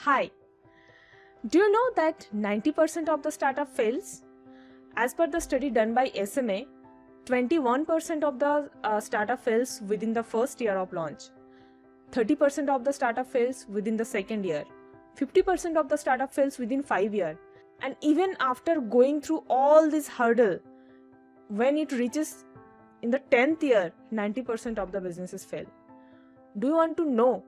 Hi, do you know that 90% of the startup fails? As per the study done by SMA, 21% of the startup fails within the first year of launch, 30% of the startup fails within the second year, 50% of the startup fails within 5 years, and even after going through all this hurdle, when it reaches in the 10th year, 90% of the businesses fail. Do you want to know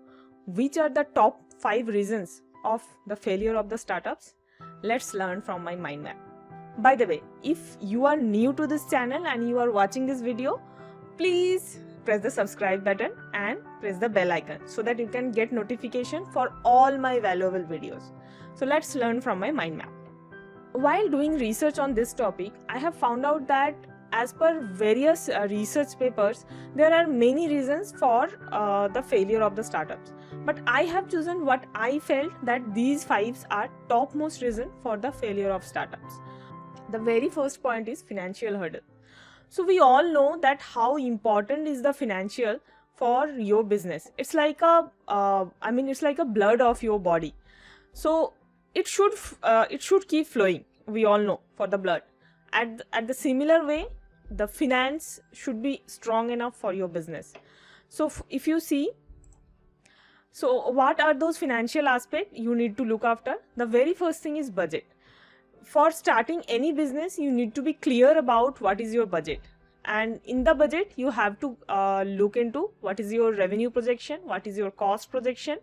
which are the top 5 reasons of the failure of the startups? Let's learn from my mind map. By the way, if you are new to this channel and you are watching this video, please press the subscribe button and press the bell icon so that you can get notification for all my valuable videos. So let's learn from my mind map. While doing research on this topic, I have found out that as per various research papers, there are many reasons for the failure of the startups. But I have chosen what I felt that these 5 are topmost reason for the failure of startups. The very first point is financial hurdle. So we all know that how important is the financial for your business. It's like it's like a blood of your body. So it should keep flowing. We all know for the blood. At the similar way, the finance should be strong enough for your business. So if you see, so what are those financial aspects you need to look after? The very first thing is budget. For starting any business, you need to be clear about what is your budget. And in the budget, you have to look into what is your revenue projection, what is your cost projection,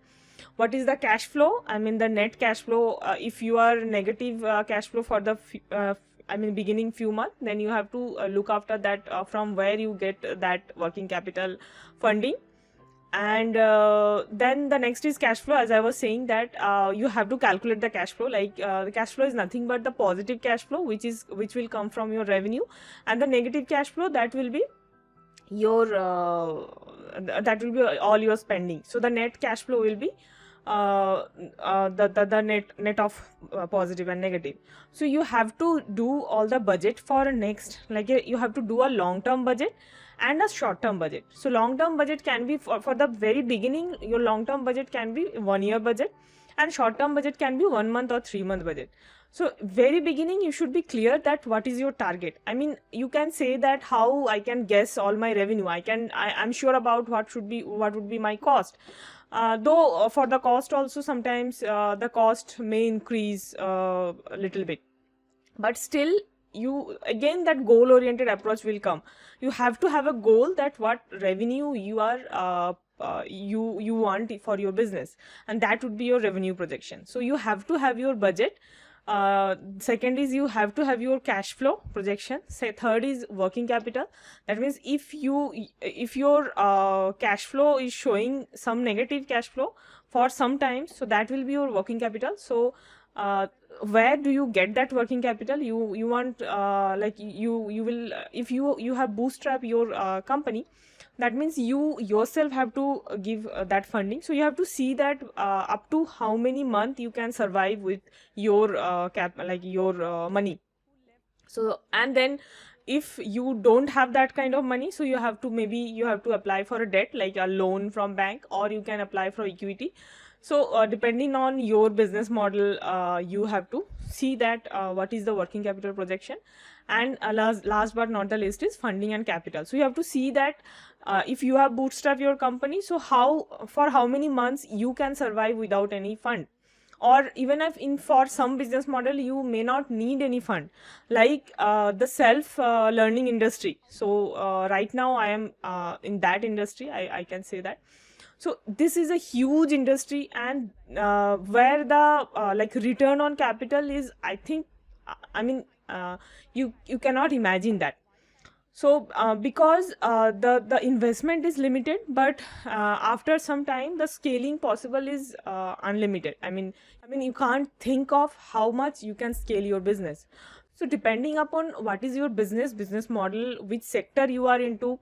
what is the cash flow, the net cash flow. If you are negative cash flow for the beginning few months, then you have to look after that from where you get that working capital funding. And then the next is cash flow. As I was saying that you have to calculate the cash flow. The cash flow is nothing but the positive cash flow which will come from your revenue, and the negative cash flow, that will be your all your spending. So the net cash flow will be the net of positive and negative. So you have to do all the budget for next, you have to do a long-term budget and a short-term budget. So long-term budget can be for the very beginning. Your long-term budget can be 1 year budget, and short-term budget can be 1 month or 3 month budget. So very beginning, you should be clear that what is your target. You can say that how I can guess all my revenue. I'm sure about what would be my cost. Though for the cost also sometimes the cost may increase a little bit, but still again that goal oriented approach will come. You have to have a goal that what revenue you are you want for your business, and that would be your revenue projection. So you have to have your budget. Second is you have to have your cash flow projection. Third is working capital. That means if your cash flow is showing some negative cash flow for some time, so that will be your working capital. So where do you get that working capital? You want you will, if you have bootstrap your company, that means you yourself have to give that funding. So you have to see that up to how many months you can survive with your money. So, and then if you don't have that kind of money, so you have to apply for a debt, like a loan from bank, or you can apply for equity. So depending on your business model, you have to see that what is the working capital projection. And last but not the least is funding and capital. So you have to see that if you have bootstrapped your company, so for how many months you can survive without any fund. Or even if for some business model you may not need any fund, like the self learning industry. So right now I am in that industry, I can say that. So this is a huge industry, and where the return on capital is, I think, you cannot imagine that. So because the investment is limited, but after some time the scaling possible is unlimited. You can't think of how much you can scale your business. So depending upon what is your business model, which sector you are into,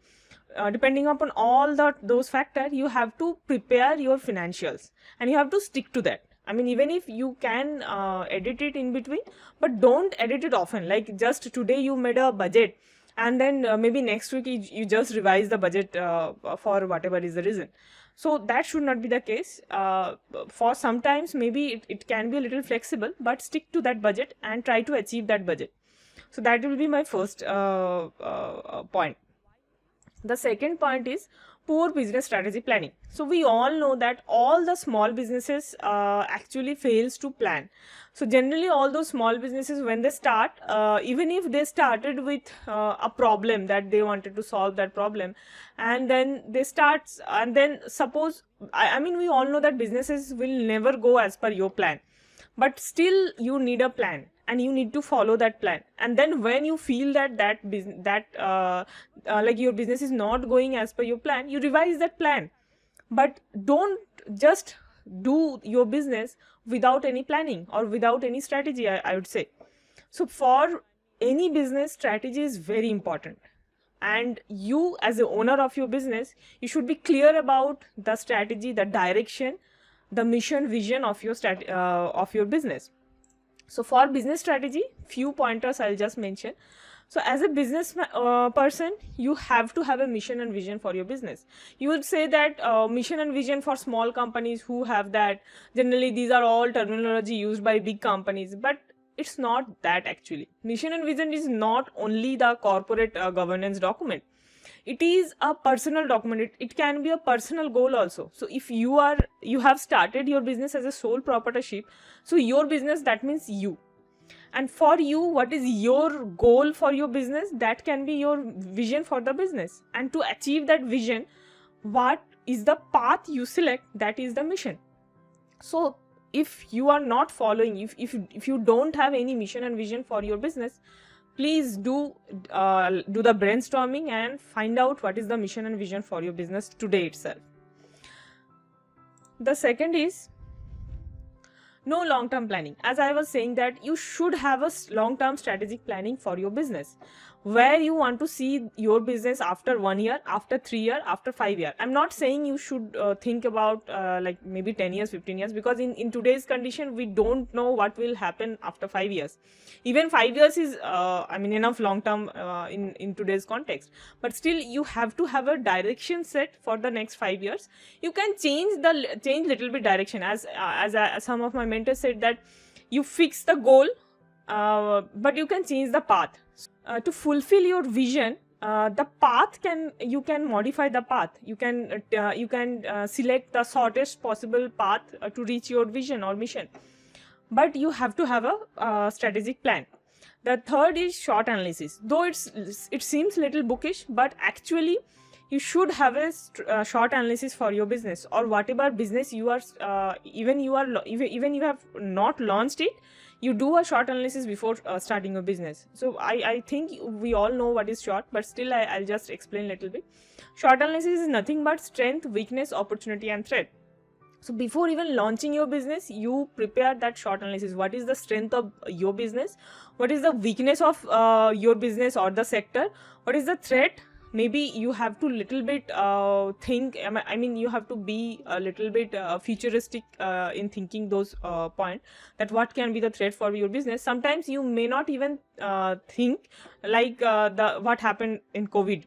depending upon all those factors, you have to prepare your financials and you have to stick to that. Even if you can edit it in between, but don't edit it often. Like just today you made a budget, and then maybe next week you just revise the budget for whatever is the reason. So that should not be the case. For sometimes maybe it can be a little flexible, but stick to that budget and try to achieve that budget. So that will be my first point. The second point is poor business strategy planning. So we all know that all the small businesses actually fails to plan. So generally all those small businesses, when they start, even if they started with a problem that they wanted to solve that problem, and then they start, and then suppose, I mean we all know that businesses will never go as per your plan, but still you need a plan and you need to follow that plan. And then when you feel that like your business is not going as per your plan, you revise that plan. But don't just do your business without any planning or without any strategy, I would say. So for any business, strategy is very important, and you as the owner of your business, you should be clear about the strategy, the direction, the mission, vision of your business. So for business strategy, few pointers I'll just mention. So as a business person, you have to have a mission and vision for your business. You would say that mission and vision for small companies who have that, generally these are all terminology used by big companies, but it's not that actually. Mission and vision is not only the corporate governance document. It is a personal document. It can be a personal goal also. So if you have started your business as a sole proprietorship, so your business, that means you. And for you, what is your goal for your business? That can be your vision for the business. And to achieve that vision, what is the path you select? That is the mission. So if you are not following, if you don't have any mission and vision for your business, please do the brainstorming and find out what is the mission and vision for your business today itself. The second is no long-term planning. As I was saying, that you should have a long-term strategic planning for your business, where you want to see your business after 1 year, after 3 years, after 5 years. I'm not saying you should think about like maybe 10 years, 15 years, because in today's condition, we don't know what will happen after 5 years. Even 5 years is, I mean, enough long term in today's context. But still, you have to have a direction set for the next 5 years. You can change little bit direction, as some of my mentors said, that you fix the goal, but you can change the path. To fulfill your vision, the path you can modify the path. You can select the shortest possible path to reach your vision or mission, but you have to have a strategic plan. The third is short analysis. Though it seems little bookish, but actually you should have a short analysis for your business, or whatever business you are, even you have not launched it, you do a short analysis before starting your business. So I think we all know what is short, but still I'll just explain a little bit. Short analysis is nothing but strength, weakness, opportunity and threat. So before even launching your business, you prepare that short analysis. What is the strength of your business? What is the weakness of your business or the sector? What is the threat? Maybe you have to little bit think, I mean you have to be a little bit futuristic in thinking those points, that what can be the threat for your business. Sometimes you may not even think like what happened in COVID.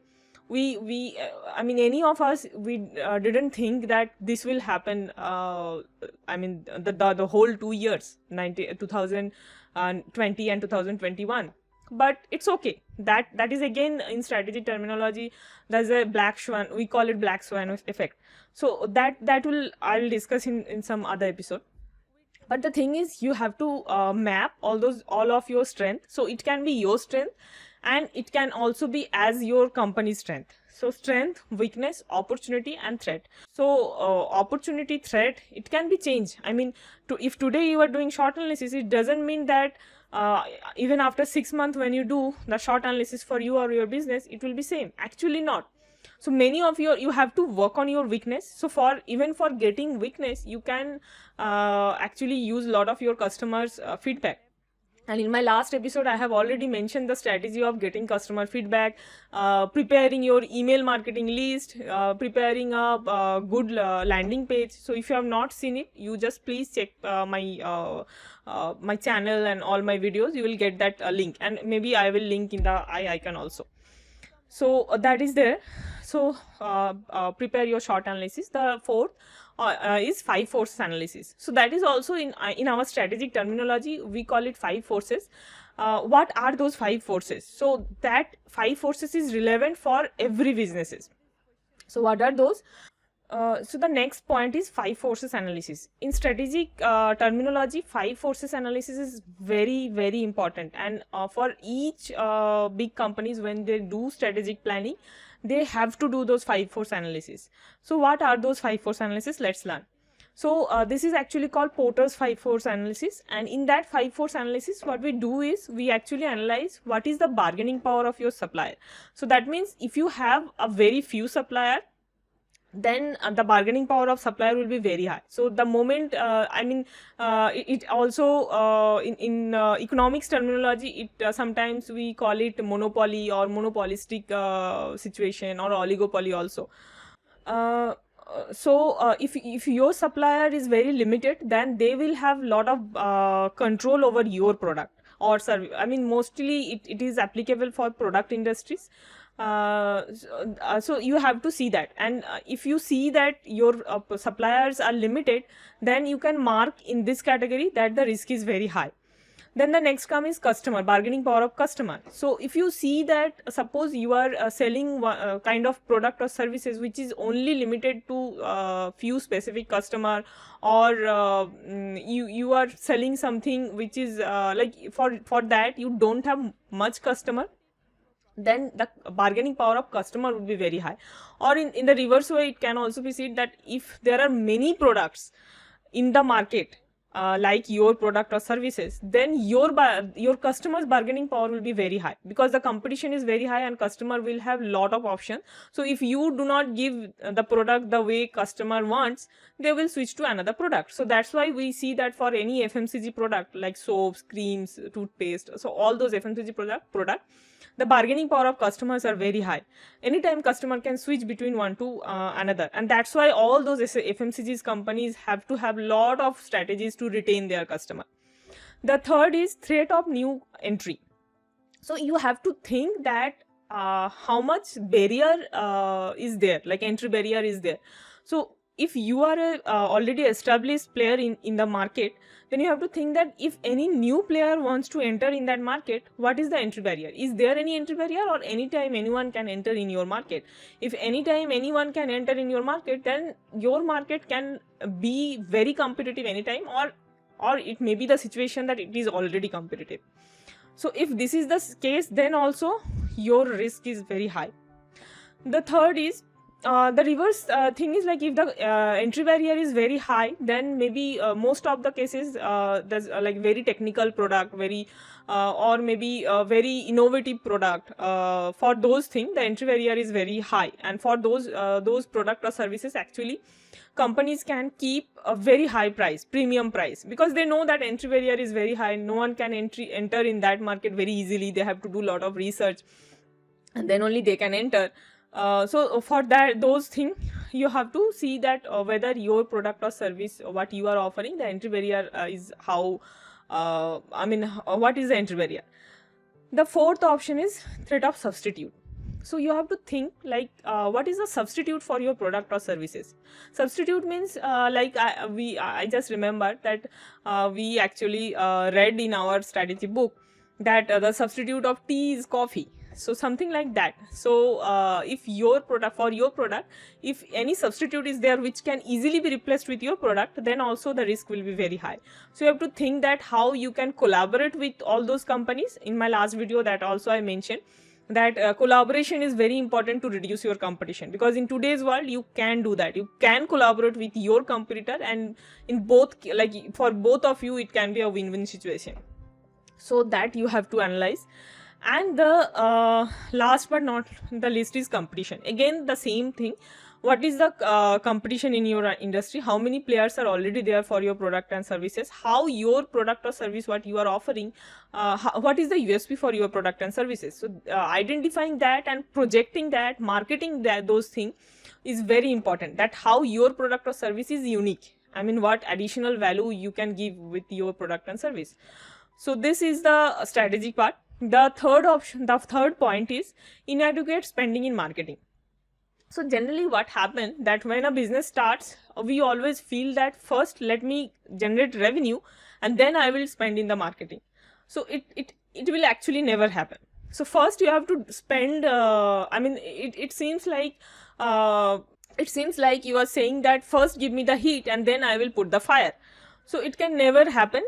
I mean any of us, we didn't think that this will happen, I mean the whole 2 years, 2020 and 2021. But it's okay. That is again in strategy terminology, there's a black swan, we call it black swan effect. So I'll discuss in some other episode. But the thing is, you have to map all of your strength. So it can be your strength, and it can also be as your company's strength. So strength, weakness, opportunity and threat. So opportunity, threat, it can be changed. I mean, if today you are doing short analysis, it doesn't mean that even after 6 months when you do the short analysis for you or your business, it will be same. Actually not. So many of you have to work on your weakness. So even for getting weakness, you can actually use a lot of your customers' feedback. And in my last episode, I have already mentioned the strategy of getting customer feedback, preparing your email marketing list, preparing a good landing page. So if you have not seen it, you just please check my channel and all my videos. You will get that link, and maybe I will link in the I icon also. So that is there. So prepare your short analysis. The fourth is 5 forces analysis. So that is also in our strategic terminology, we call it 5 forces. What are those 5 forces? So that 5 forces is relevant for every businesses. So what are those? So the next point is 5 forces analysis. In strategic terminology, 5 forces analysis is very, very important, and for each big companies, when they do strategic planning, they have to do those 5 force analysis. So what are those 5 force analysis? Let's learn. So this is actually called Porter's 5 force analysis, and in that 5 force analysis, what we do is we actually analyze what is the bargaining power of your supplier. So that means if you have a very few supplier, then the bargaining power of supplier will be very high. So the moment it also in economics terminology, it sometimes we call it monopoly or monopolistic situation, or oligopoly also. If your supplier is very limited, then they will have lot of control over your product or service. I mean, mostly it is applicable for product industries. So you have to see that, and if you see that your suppliers are limited, then you can mark in this category that the risk is very high. Then the next come is customer, bargaining power of customer. So if you see that, suppose you are selling kind of product or services which is only limited to few specific customer, or you are selling something which is like for that you don't have much customer, then the bargaining power of customer would be very high. Or in the reverse way, it can also be said that if there are many products in the market like your product or services, then your customer's bargaining power will be very high, because the competition is very high and customer will have lot of options. So if you do not give the product the way customer wants, they will switch to another product. So that's why we see that for any FMCG product like soaps, creams, toothpaste, so all those FMCG product, the bargaining power of customers are very high. Anytime customer can switch between one to another, and that's why all those FMCGs companies have to have lot of strategies to retain their customer. The third is threat of new entry. So you have to think that how much barrier is there, like entry barrier is there. So if you are a already established player in the market, then you have to think that if any new player wants to enter in that market, what is the entry barrier? Is there any entry barrier, or anytime anyone can enter in your market? If anytime anyone can enter in your market, then your market can be very competitive anytime, or it may be the situation that it is already competitive. So if this is the case, then also your risk is very high. The third is the reverse thing is, like if the entry barrier is very high, then maybe most of the cases there's like very technical product, very or maybe a very innovative product. For those things, the entry barrier is very high, and for those product or services, actually companies can keep a very high price, premium price, because they know that entry barrier is very high. No one can enter in that market very easily. They have to do a lot of research, and then only they can enter. So for those things, you have to see that whether your product or service, what you are offering, the entry barrier is how, what is the entry barrier. The fourth option is threat of substitute. So you have to think like what is the substitute for your product or services. Substitute means I just remembered that we actually read in our strategy book that the substitute of tea is coffee. So something like that. So if your product, if any substitute is there which can easily be replaced with your product, then also the risk will be very high. So you have to think that how you can collaborate with all those companies. In my last video, that also I mentioned that collaboration is very important to reduce your competition, because in today's world you can do that. You can collaborate with your competitor, and in both, like for both of you, it can be a win-win situation. So that you have to analyze. And the last but not the least is competition. Again, the same thing. What is the competition in your industry? How many players are already there for your product and services? How your product or service, what you are offering, what is the USP for your product and services? So identifying that and projecting that, marketing those things is very important. That how your product or service is unique. I mean, what additional value you can give with your product and service. So this is the strategic part. The third point is inadequate spending in marketing. So generally what happens that when a business starts, we always feel that first let me generate revenue and then I will spend in the marketing. So it will actually never happen. So first you have to spend, it seems like you are saying that first give me the heat and then I will put the fire. So it can never happen.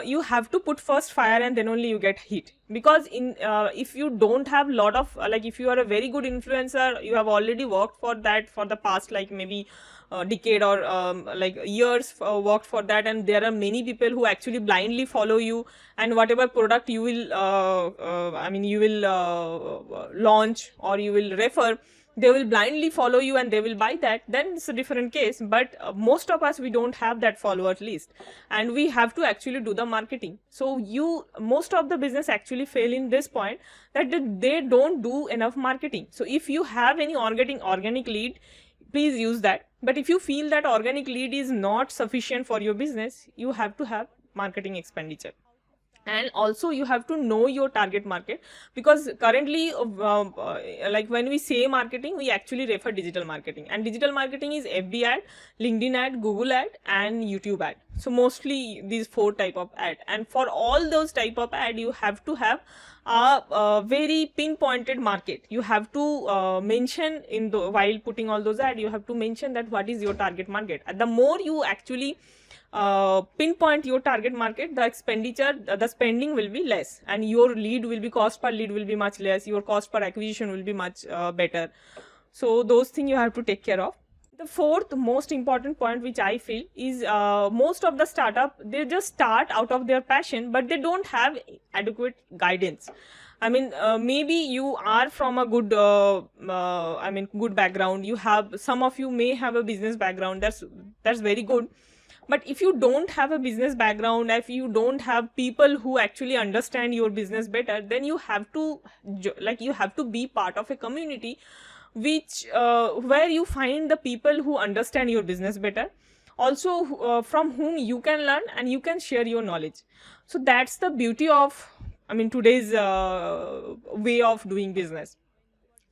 You have to put first fire and then only you get heat, because if you don't have lot of if you are a very good influencer, you have already worked for that for the past maybe decade or years worked for that, and there are many people who actually blindly follow you, and whatever product you will launch or you will refer, they will blindly follow you and they will buy that, then it's a different case. But most of us, we don't have that follower list, and we have to actually do the marketing. So most of the business actually fail in this point, that they don't do enough marketing. So if you have any organic lead, please use that. But if you feel that organic lead is not sufficient for your business, you have to have marketing expenditure. And also you have to know your target market, because currently when we say marketing, we actually refer digital marketing, and digital marketing is FB ad, LinkedIn ad, Google ad and YouTube ad. So mostly these 4 type of ad, and for all those type of ad you have to have a very pinpointed market. You have to mention while putting all those ad, you have to mention that what is your target market. And the more you actually pinpoint your target market, the spending will be less, and your cost per lead will be much less, your cost per acquisition will be much better. So those things you have to take care of. The fourth most important point which I feel is most of the startup, they just start out of their passion, but they don't have adequate guidance. Maybe you are from a good good background, some of you may have a business background, that's very good. But if you don't have a business background, if you don't have people who actually understand your business better, then you have to be part of a community where you find the people who understand your business better, also from whom you can learn and you can share your knowledge. So that's the beauty of today's way of doing business.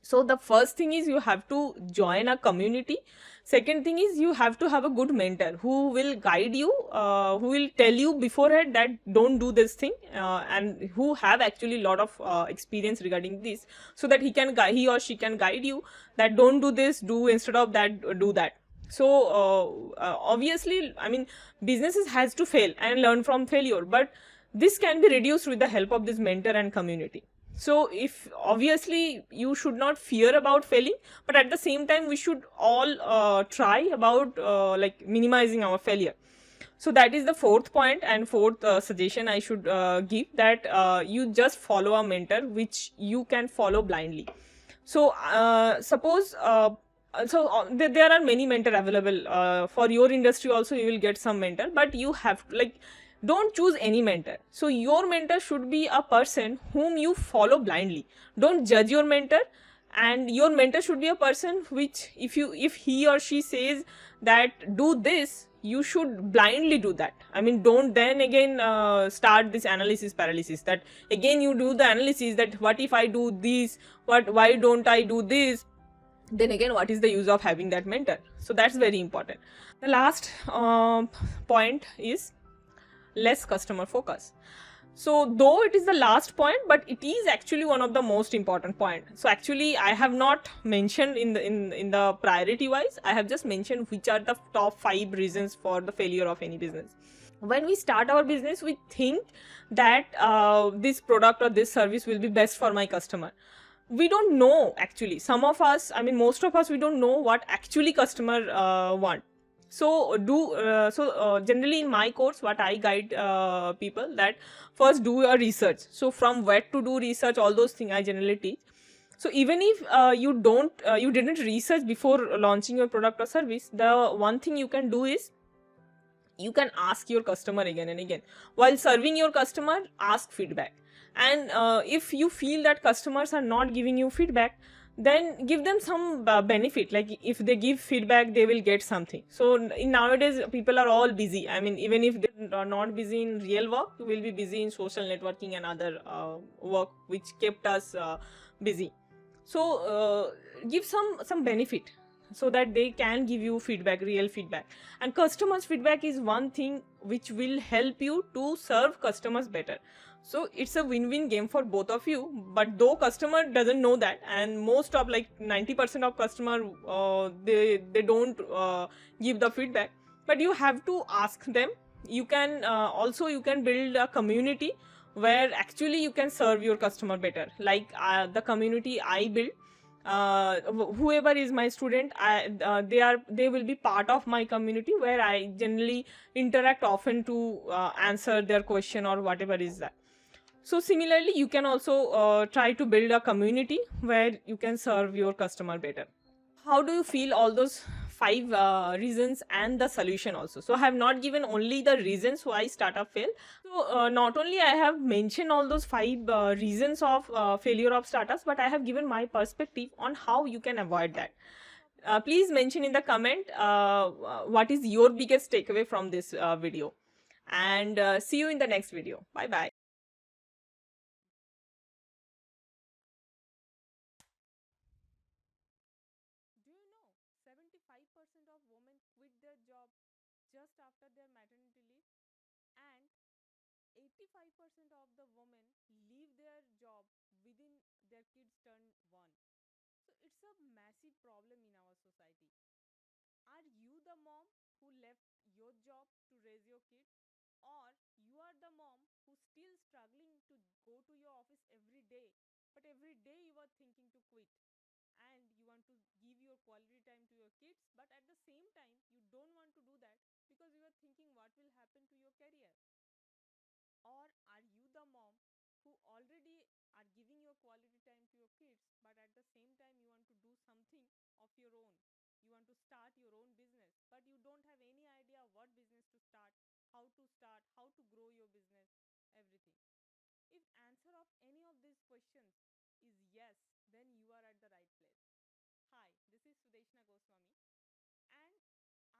So the first thing is you have to join a community. Second thing is you have to have a good mentor who will guide you, who will tell you beforehand that don't do this thing, and who have actually lot of experience regarding this, so that he or she can guide you that don't do this, do instead of that, do that. So obviously, businesses has to fail and learn from failure, but this can be reduced with the help of this mentor and community. So if obviously you should not fear about failing, but at the same time we should all try about minimizing our failure. So that is the fourth point and fourth suggestion I should give, that you just follow a mentor which you can follow blindly. So suppose there are many mentor available for your industry also. You will get some mentor, but you have to don't choose any mentor. So your mentor should be a person whom you follow blindly. Don't judge your mentor, and your mentor should be a person which if he or she says that do this, you should blindly do that. Don't then again start this analysis paralysis, that again you do the analysis that what if I do this, why don't I do this, then again what is the use of having that mentor. So that's very important. The last point is less customer focus. So though it is the last point, but it is actually one of the most important point. So actually I have not mentioned in the priority wise, I have just mentioned which are the top 5 reasons for the failure of any business. When we start our business, we think that this product or this service will be best for my customer. We don't know actually. Some of us, most of us, we don't know what actually customer want. So generally in my course, what I guide people, that first do your research. So from where to do research, all those things I generally teach. So even if you didn't research before launching your product or service, the one thing you can do is you can ask your customer again and again. While serving your customer, ask feedback. And if you feel that customers are not giving you feedback, then give them some benefit. Like if they give feedback, they will get something. So in nowadays people are all busy. I mean, even if they are not busy in real work, we will be busy in social networking and other work which kept us busy. So give some benefit so that they can give you feedback, real feedback. And customers feedback is one thing which will help you to serve customers better. So it's a win-win game for both of you. But though customer doesn't know that, and most of like 90% of customer they don't give the feedback, but you have to ask them. You can also you can build a community where actually you can serve your customer better. Like the community I built, whoever is my student, they will be part of my community, where I generally interact often to answer their question or whatever is that. So similarly, you can also try to build a community where you can serve your customer better. How do you feel all those five reasons and the solution also? So I have not given only the reasons why startup fail. So not only I have mentioned all those five reasons of failure of startups, but I have given my perspective on how you can avoid that. Please mention in the comment what is your biggest takeaway from this video, and see you in the next video. Bye bye. Do you know 75% of women quit their job just after their maternity leave, and 85% of the women leave their job within their kids turn 1. So it's a massive problem in our society. Are you the mom who left your job to raise your kids, or you are the mom who's still struggling to go to your office every day, but every day you are thinking to quit, and you want to give your quality time to your kids, but at the same time you don't want to do that because you are thinking what will happen to your career? Or are you the mom who already are giving your quality time to your kids, but at the same time you want to do something of your own? You want to start your own business, but you don't have any idea what business to start, how to grow your business, everything. If answer of any of these questions is yes, then you are at the right place. Hi, this is Sudeshna Goswami, and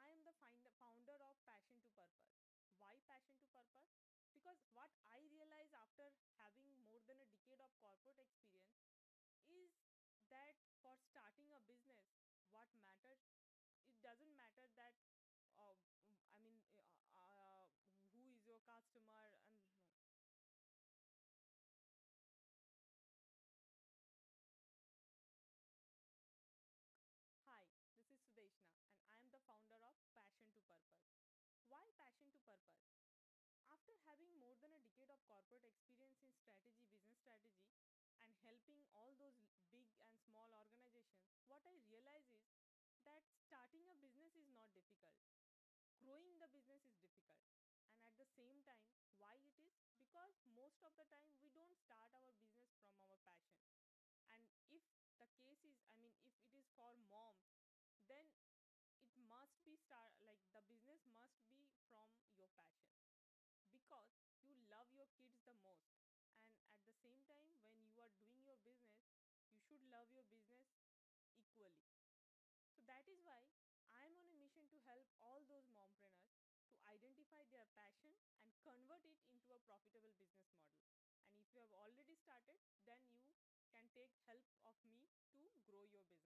I am the founder of Passion to Purpose. Why Passion to Purpose? Because what I realized after having more than a decade of corporate experience is that for starting a business, what matters, it doesn't matter that, uh, I mean, who is your customer and Hi, this is Sudeshna, and I am the founder of Passion to Purpose. Why Passion to Purpose? After having more than a decade of corporate experience in strategy, business strategy, and helping all those big and small organizations, what I realize is that starting a business is not difficult. Growing the business is difficult. And at the same time, why it is? Because most of the time we don't start our business from our passion. And if the case is, I mean, if it is for moms, then it must be start like the business must be from your passion, because you love your kids the most. And at the same time, when you are doing your business, you should love your business equally. So that is why I am on a mission to help all those mompreneurs to identify their passion and convert it into a profitable business model. And if you have already started, then you can take help of me to grow your business.